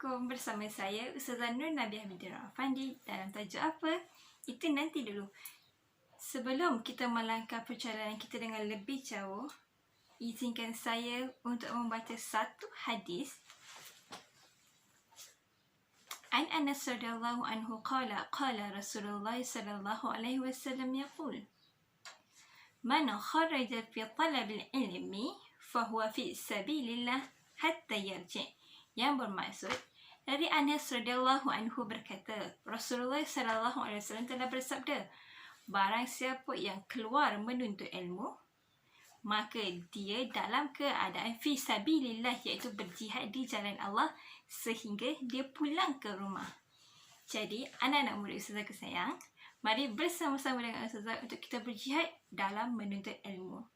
Assalamualaikum, bersama saya Ustazah Nur Nabiah binti Afandi dalam tajuk apa? Itu nanti dulu. Sebelum kita melangkah perjalanan kita dengan lebih jauh, izinkan saya untuk membaca satu hadis. An Anas radhiyallahu anhu qala Rasulullah sallallahu alaihi wasallam yaqul Man kharaja fi talabil ilmi fahuwa fi sabilillah hatta yarji'. Yang bermaksud, dari Anas radhiyallahu anhu berkata, Rasulullah sallallahu alaihi wasallam telah bersabda, barang siapa yang keluar menuntut ilmu, maka dia dalam keadaan fi sabilillah, iaitu berjihad di jalan Allah sehingga dia pulang ke rumah. Jadi, anak-anak muda Ustazah kesayang, mari bersama-sama dengan Ustazah untuk kita berjihad dalam menuntut ilmu.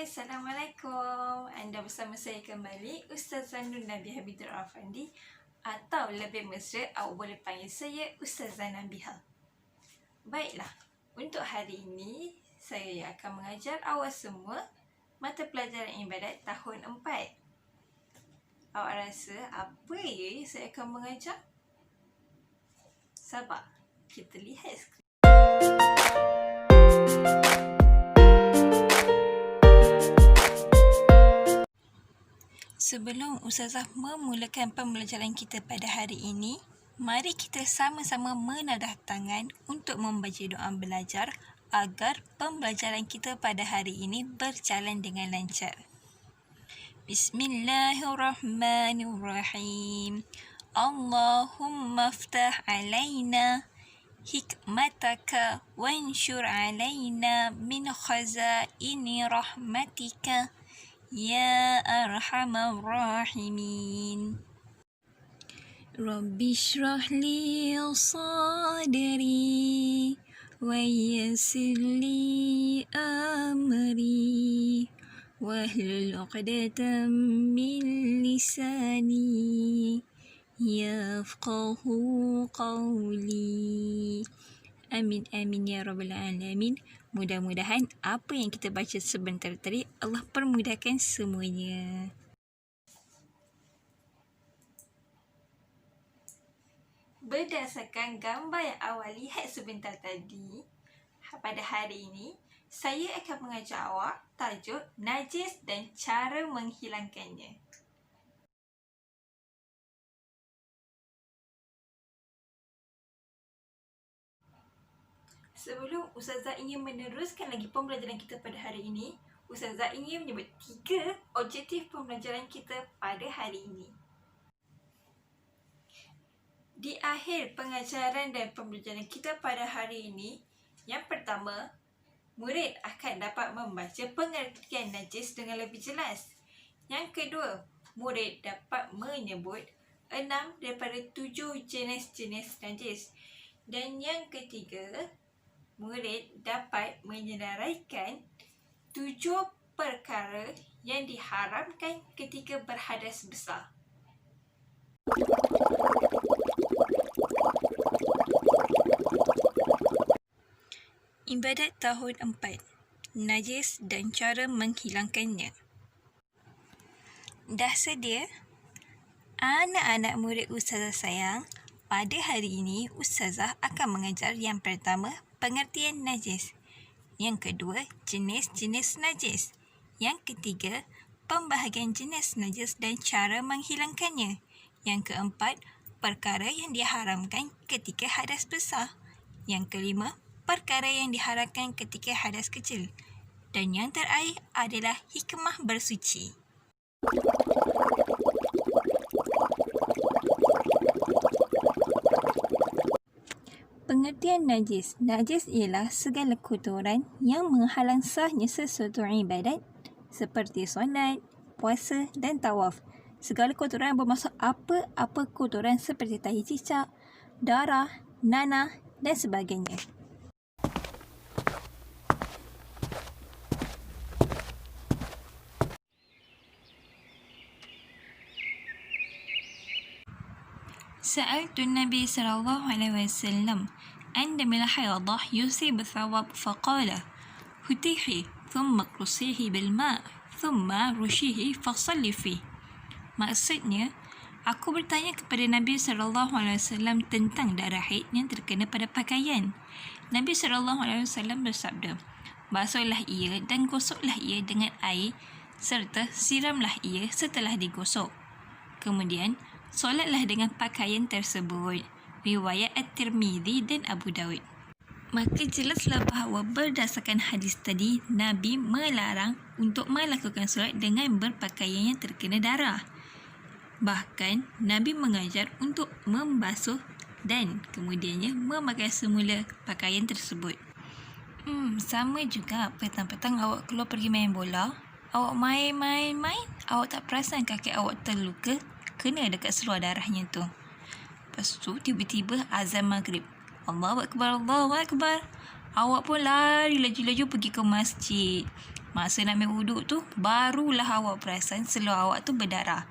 Assalamualaikum. Anda bersama saya kembali, Ustazah Nur Nabiah binti Afandi, atau lebih mesra awak boleh panggil saya Ustazah Nabiha. Baiklah, untuk hari ini saya akan mengajar awak semua mata pelajaran ibadat tahun 4. Awak rasa apa ya saya akan mengajar? Sabar, kita lihat skrin. Sebelum Ustazah memulakan pembelajaran kita pada hari ini, mari kita sama-sama menadah tangan untuk membaca doa belajar agar pembelajaran kita pada hari ini berjalan dengan lancar. Bismillahirrahmanirrahim. Allahumma aftah alaina hikmataka wanshur alaina min khazaini rahmatika Ya Arhamar Rahimin. Rabbi shrah li sadri wa yassir li amri wahlul 'uqdatam min lisani yafqahu qawli. Amin amin ya rabbal alamin. Mudah-mudahan apa yang kita baca sebentar tadi Allah permudahkan semuanya. Berdasarkan gambar yang awak lihat sebentar tadi, pada hari ini saya akan mengajar awak tajuk najis dan cara menghilangkannya. Sebelum Ustazah ingin meneruskan lagi pembelajaran kita pada hari ini, Ustazah ingin menyebut 3 objektif pembelajaran kita pada hari ini. Di akhir pengajaran dan pembelajaran kita pada hari ini, yang pertama, murid akan dapat membaca pengertian najis dengan lebih jelas. Yang kedua, murid dapat menyebut 6 daripada 7 jenis-jenis najis. Dan yang ketiga, murid dapat menyenaraikan 7 perkara yang diharamkan ketika berhadas besar. Ibadat tahun 4. Najis dan cara menghilangkannya. Dah sedia? Anak-anak murid Ustazah sayang, pada hari ini Ustazah akan mengajar yang pertama, pengertian najis. Yang kedua, jenis-jenis najis. Yang ketiga, pembahagian jenis najis dan cara menghilangkannya. Yang keempat, perkara yang diharamkan ketika hadas besar. Yang kelima, perkara yang diharamkan ketika hadas kecil. Dan yang terakhir adalah hikmah bersuci. Pengertian najis. Najis ialah segala kotoran yang menghalang sahnya sesuatu ibadat seperti solat, puasa dan tawaf. segala kotoran bermaksud apa-apa kotoran seperti tahi cicak, darah, nanah dan sebagainya. سألت النبي صلى الله عليه وسلم عن دم الحيضة يصيب الثواب فقال هتيحي ثم قصيه بالماء ثم رشيه فصلي فيه. Maksudnya, aku bertanya kepada Nabi SAW tentang darah haid yang terkena pada pakaian. Nabi SAW bersabda, basuhlah ia dan gosoklah ia dengan air serta siramlah ia setelah digosok. Kemudian, solatlah dengan pakaian tersebut. Riwayat At-Tirmidzi dan Abu Daud. Maka jelaslah bahawa berdasarkan hadis tadi, Nabi melarang untuk melakukan solat dengan berpakaian yang terkena darah. Bahkan, Nabi mengajar untuk membasuh dan kemudiannya memakai semula pakaian tersebut. Sama juga petang-petang awak keluar pergi main bola, awak main, awak tak perasan kaki awak terluka kena dekat seluar darahnya tu. Lepas tu tiba-tiba azan maghrib. Allahu Akbar, Allahu Akbar. Awak pun lari laju-laju pergi ke masjid. Masa nak ambil wuduk tu, barulah awak perasan seluar awak tu berdarah.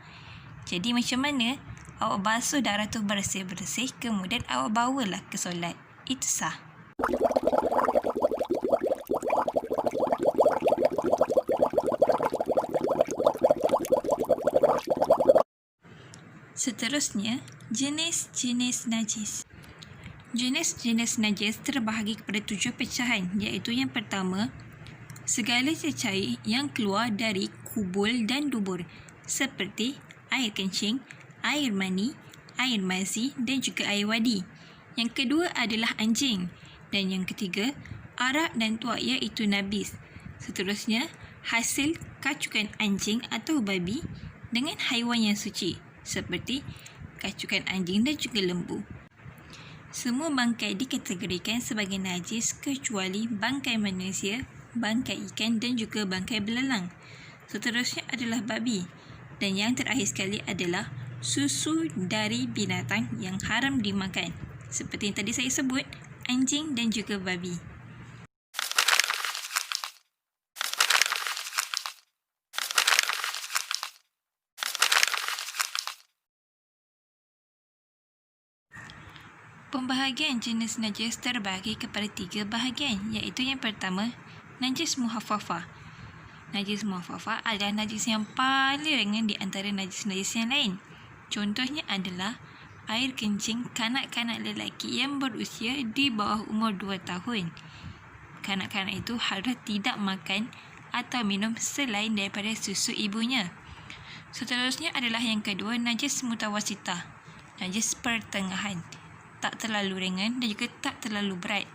Jadi macam mana awak basuh darah tu bersih-bersih, kemudian awak bawalah ke solat. Itu sah. Seterusnya, jenis-jenis najis. Jenis-jenis najis terbahagi kepada 7 pecahan, iaitu yang pertama, segala cecair yang keluar dari kubul dan dubur, seperti air kencing, air mani, air mazi dan juga air wadi. Yang kedua adalah anjing. Dan yang ketiga, arak dan tuak, iaitu nabis. Seterusnya, hasil kacukan anjing atau babi dengan haiwan yang suci, seperti kacukan anjing dan juga lembu. Semua bangkai dikategorikan sebagai najis kecuali bangkai manusia, bangkai ikan dan juga bangkai belalang. Seterusnya adalah babi. Dan yang terakhir sekali adalah susu dari binatang yang haram dimakan, seperti yang tadi saya sebut, anjing dan juga babi. Pembahagian jenis najis terbahagi kepada 3 bahagian, iaitu yang pertama, najis muhaffafah. Najis muhaffafah adalah najis yang paling ringan di antara najis-najis yang lain. Contohnya adalah air kencing kanak-kanak lelaki yang berusia di bawah umur 2 tahun. Kanak-kanak itu harus tidak makan atau minum selain daripada susu ibunya. Seterusnya adalah yang kedua, najis mutawasitah. Najis pertengahan, tak terlalu ringan dan juga tak terlalu berat.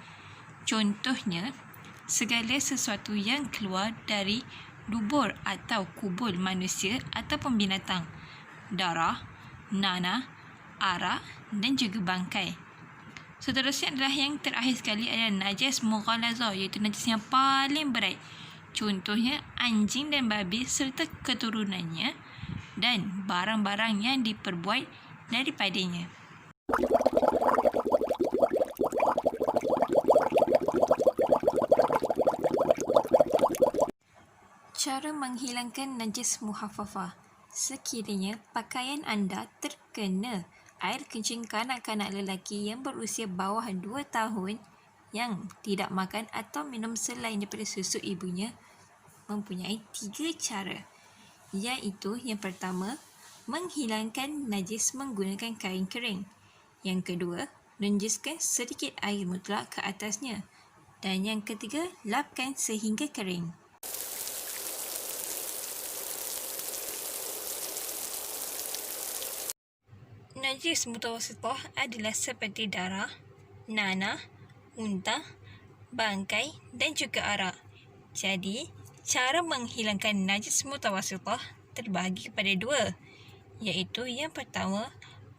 Contohnya, segala sesuatu yang keluar dari dubur atau kubul manusia ataupun binatang, darah, nanah, arak dan juga bangkai. Seterusnya adalah yang terakhir sekali adalah najis mughalazah, iaitu najis yang paling berat. Contohnya anjing dan babi serta keturunannya dan barang-barang yang diperbuat daripadanya. Cara menghilangkan najis muhaffafah. Sekiranya pakaian anda terkena air kencing kanak-kanak lelaki yang berusia bawah 2 tahun yang tidak makan atau minum selain daripada susu ibunya, mempunyai 3 cara, iaitu yang pertama, menghilangkan najis menggunakan kain kering. Yang kedua, renjiskan sedikit air mutlak ke atasnya. Dan yang ketiga, lapkan sehingga kering. Najis mutawasitah adalah seperti darah, nanah, muntah, bangkai dan juga arak. Jadi, cara menghilangkan najis mutawasitah terbahagi kepada 2, iaitu yang pertama,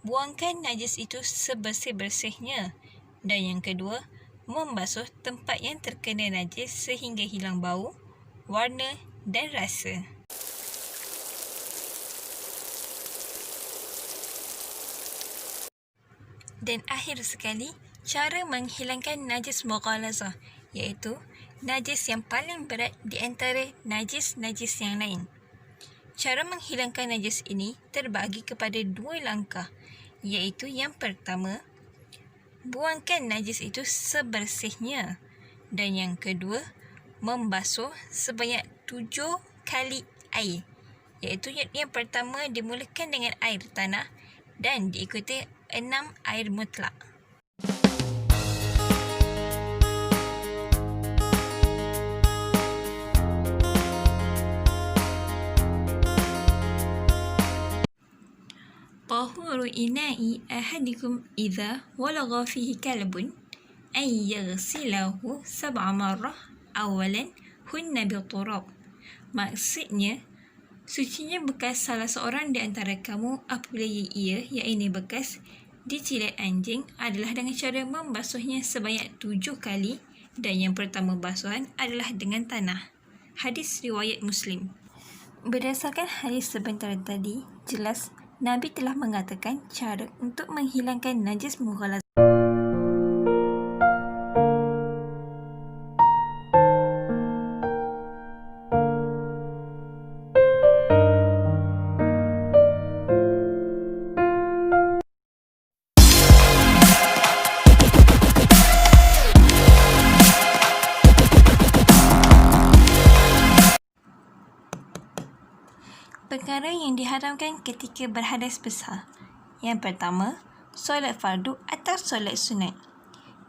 buangkan najis itu sebersih-bersihnya. Dan yang kedua, membasuh tempat yang terkena najis sehingga hilang bau, warna dan rasa. Dan akhir sekali, cara menghilangkan najis mughalazah, iaitu najis yang paling berat di antara najis-najis yang lain. Cara menghilangkan najis ini terbagi kepada 2 langkah, iaitu yang pertama, buangkan najis itu sebersihnya, dan yang kedua, membasuh sebanyak 7 kali air, iaitu yang pertama dimulakan dengan air tanah dan diikuti 6 air mutlak. طهور إناء أحدكم إذا ولغ فيه كلب أن يغسله 7 مرة أولا هن بالتراب. Maksudnya, sucinya bekas salah seorang di antara kamu apabila ia, iaitu bekas dijilat anjing, adalah dengan cara membasuhnya sebanyak 7 kali, dan yang pertama basuhan adalah dengan tanah. Hadis riwayat Muslim. Berdasarkan hadis sebentar tadi, jelas Nabi telah mengatakan cara untuk menghilangkan najis mughalazah. Perkara yang diharamkan ketika berhadas besar. Yang pertama, solat fardu atau solat sunat.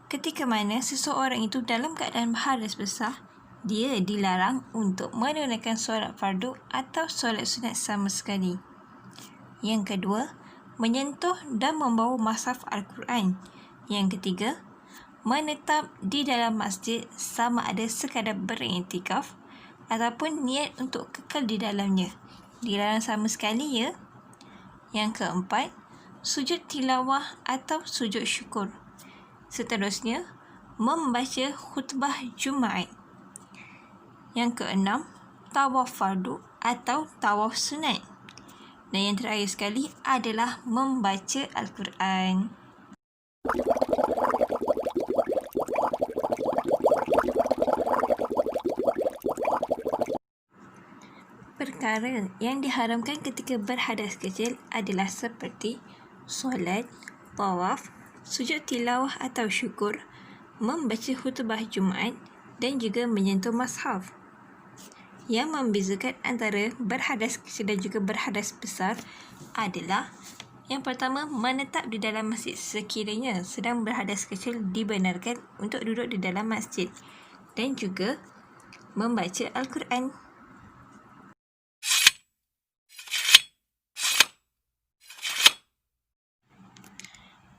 Ketika mana seseorang itu dalam keadaan berhadas besar, dia dilarang untuk menunaikan solat fardu atau solat sunat sama sekali. Yang kedua, menyentuh dan membawa mushaf Al-Quran. Yang ketiga, menetap di dalam masjid sama ada sekadar beriktikaf ataupun niat untuk kekal di dalamnya. Dilarang sama sekali, ya. Yang keempat, sujud tilawah atau sujud syukur. Seterusnya, membaca khutbah Jumaat. Yang keenam, tawaf fardu atau tawaf sunat. Dan yang terakhir sekali adalah membaca Al-Quran. Perkara yang diharamkan ketika berhadas kecil adalah seperti solat, tawaf, sujud tilawah atau syukur, membaca khutbah Jumaat dan juga menyentuh mushaf. Yang membezakan antara berhadas kecil dan juga berhadas besar adalah yang pertama, menetap di dalam masjid sekiranya sedang berhadas kecil dibenarkan untuk duduk di dalam masjid, dan juga membaca Al-Quran.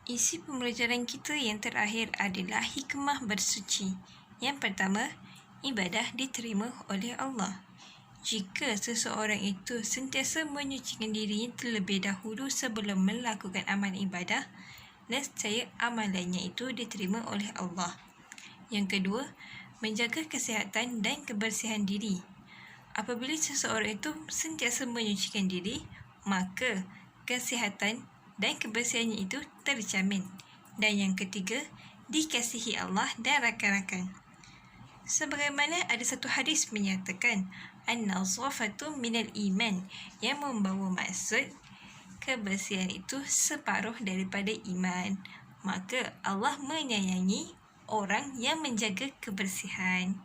Isi pembelajaran kita yang terakhir adalah hikmah bersuci. Yang pertama, ibadah diterima oleh Allah. Jika seseorang itu sentiasa menyucikan dirinya terlebih dahulu sebelum melakukan amal ibadah, nescaya amalannya itu diterima oleh Allah. Yang kedua, menjaga kesihatan dan kebersihan diri. Apabila seseorang itu sentiasa menyucikan diri, maka kesihatan dan kebersihannya itu terjamin. Dan yang ketiga, dikasihi Allah dan rakan-rakan. Sebagaimana ada satu hadis menyatakan, an-nazafatu minal iman, yang membawa maksud kebersihan itu separuh daripada iman. Maka Allah menyayangi orang yang menjaga kebersihan.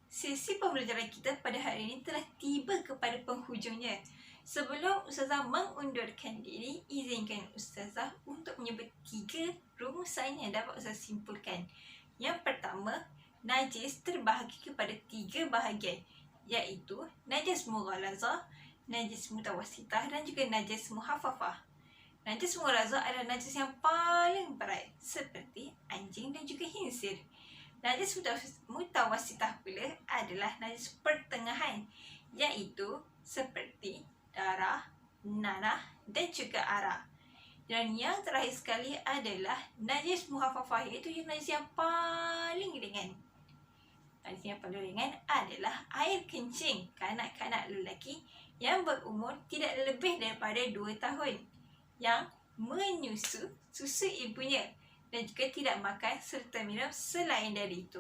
Sesi pembelajaran kita pada hari ini telah tiba kepada penghujungnya. Sebelum Ustazah mengundurkan diri, izinkan Ustazah untuk menyebut 3 rumusan yang dapat Ustazah simpulkan. Yang pertama, najis terbahagi kepada 3 bahagian, iaitu najis mughalazah, najis mutawassitah dan juga najis muhaffafah. Najis mughalazah adalah najis yang paling berat, seperti anjing dan juga khinsir. Najis mutawassitah pula adalah najis pertengahan, iaitu seperti darah, nanah dan juga arak. Dan yang terakhir sekali adalah najis muhaffafah, iaitu najis yang paling ringan. Najis yang paling ringan adalah air kencing kanak-kanak lelaki yang berumur tidak lebih daripada 2 tahun yang menyusu susu ibunya dan juga tidak makan serta minum selain dari itu.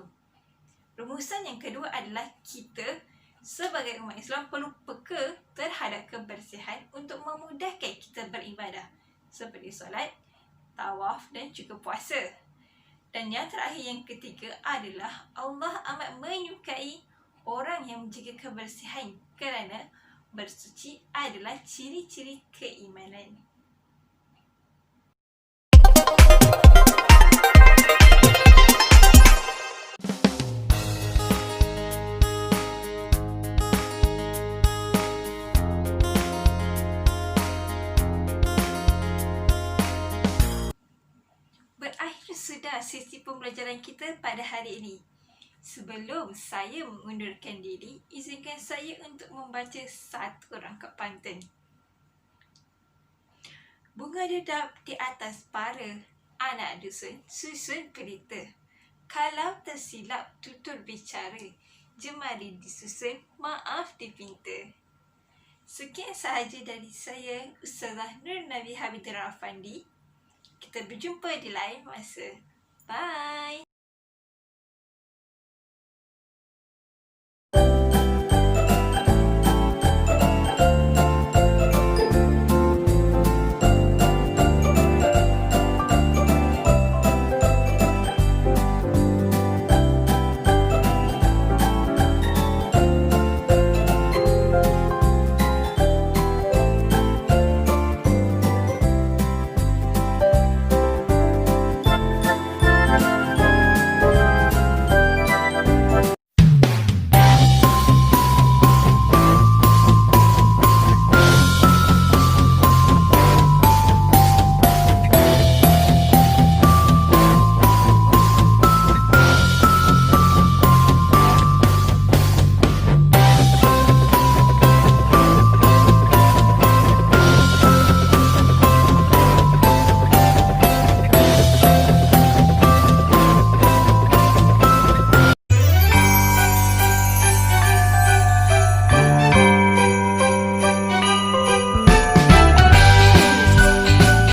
Rumusan yang kedua adalah kita sebagai umat Islam perlu peka terhadap kebersihan untuk memudahkan kita beribadah, seperti solat, tawaf dan juga puasa. Dan yang terakhir, yang ketiga adalah Allah amat menyukai orang yang menjaga kebersihan kerana bersuci adalah ciri-ciri keimanan. Berakhir sudah sesi pembelajaran kita pada hari ini. Sebelum saya mengundurkan diri, izinkan saya untuk membaca satu rangkap pantun. Bunga dedap di atas para, anak dusun susun pelita. Kalau tersilap tutur bicara, jemari disusun, maaf dipinta. Sekian sahaja dari saya, Ustazah Nur Nabi Habidah Afandi. Kita berjumpa di lain masa. Bye!